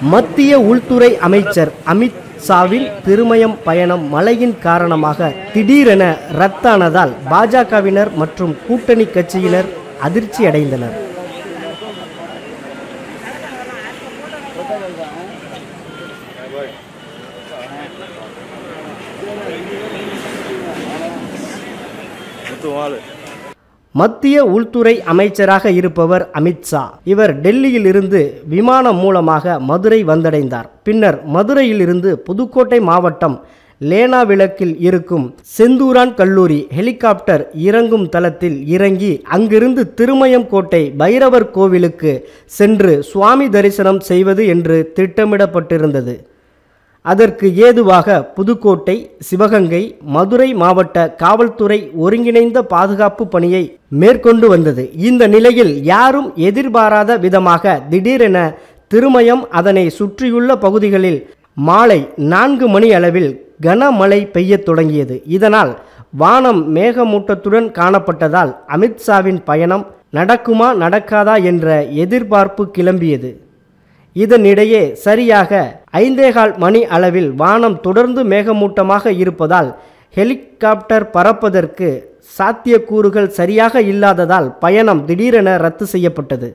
மத்திய உள்துறை அமைச்சர் அமித் ஷாவின் திருமயம் பயணம் மழையின் காரணமாக திடீரென ரத்தானதால் பாஜகவினர் மற்றும் கூட்டணி கட்சியினர் அதிர்ச்சி அடைந்தனர். மத்திய உள்துறை அமைச்சராக இருப்பவர் அமித் ஷா. இவர் டெல்லியில் இருந்து விமானம் மூலமாக மதுரை வந்தடைந்தார். பின்னர் மதுரையில் இருந்து புதுக்கோட்டை மாவட்டம் லேனாவிளக்கில் இருக்கும் செந்தூரான் கல்லூரி ஹெலிகாப்டர் இறங்கும் தளத்தில் இறங்கி அங்கிருந்து திருமயம் கோட்டை பைரவர் கோவிலுக்கு சென்று சுவாமி தரிசனம் செய்வது என்று திட்டமிடப்பட்டிருந்தது. அதற்கு ஏதுவாக புதுக்கோட்டை, சிவகங்கை, மதுரை மாவட்ட காவல்துறை ஒருங்கிணைந்த பாதுகாப்பு பணியை மேற்கொண்டு வந்தது. இந்த நிலையில் யாரும் எதிர்பாராத விதமாக திடீரென திருமயம் அதனை சுற்றியுள்ள பகுதிகளில் மாலை 4 மணி அளவில் கனமழை பெய்யத் தொடங்கியது. இதனால் வானம் மேகமூட்டத்துடன் காணப்பட்டதால் அமித்ஷாவின் பயணம் நடக்குமா நடக்காதா என்ற எதிர்பார்ப்பு கிளம்பியது. இதனிடையே சரியாக 5:15 மணி அளவில் வானம் தொடர்ந்து மேகமூட்டமாக இருப்பதால் ஹெலிகாப்டர் பறப்பதற்கு சாத்தியக்கூறுகள் சரியாக இல்லாததால் பயணம் திடீரென ரத்து செய்யப்பட்டது.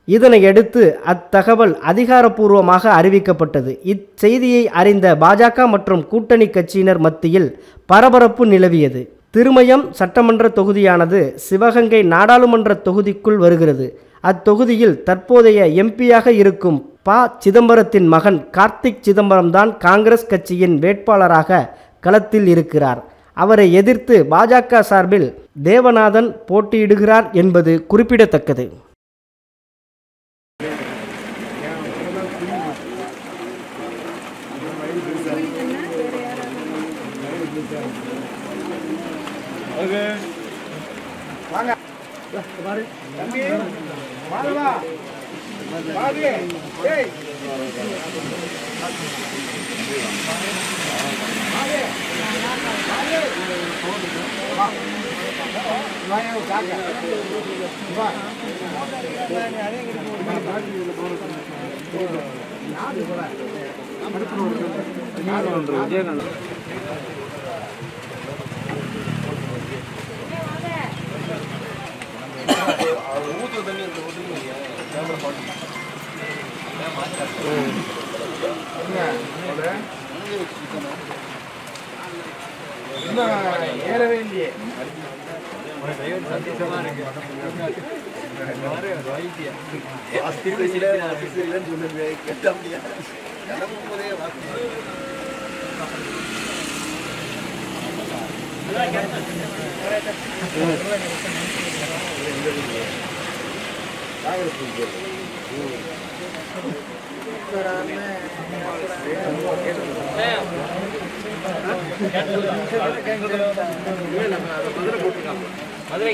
இதனையடுத்து அத்தகவல் அதிகாரப்பூர்வமாக அறிவிக்கப்பட்டது. இச்செய்தியை அறிந்த பாஜக மற்றும் கூட்டணி கட்சியினர் மத்தியில் பரபரப்பு நிலவியது. திருமயம் சட்டமன்ற தொகுதியானது சிவகங்கை நாடாளுமன்ற தொகுதிக்குள் வருகிறது. அத்தொகுதியில் தற்போதைய எம்பியாக இருக்கும் ப. சிதம்பரத்தின் மகன் கார்த்திக் சிதம்பரம் தான் காங்கிரஸ் கட்சியின் வேட்பாளராக களத்தில் இருக்கிறார். அவரை எதிர்த்து பாஜக சார்பில் தேவநாதன் போட்டியிடுகிறார் என்பது குறிப்பிடத்தக்கது. மதுரை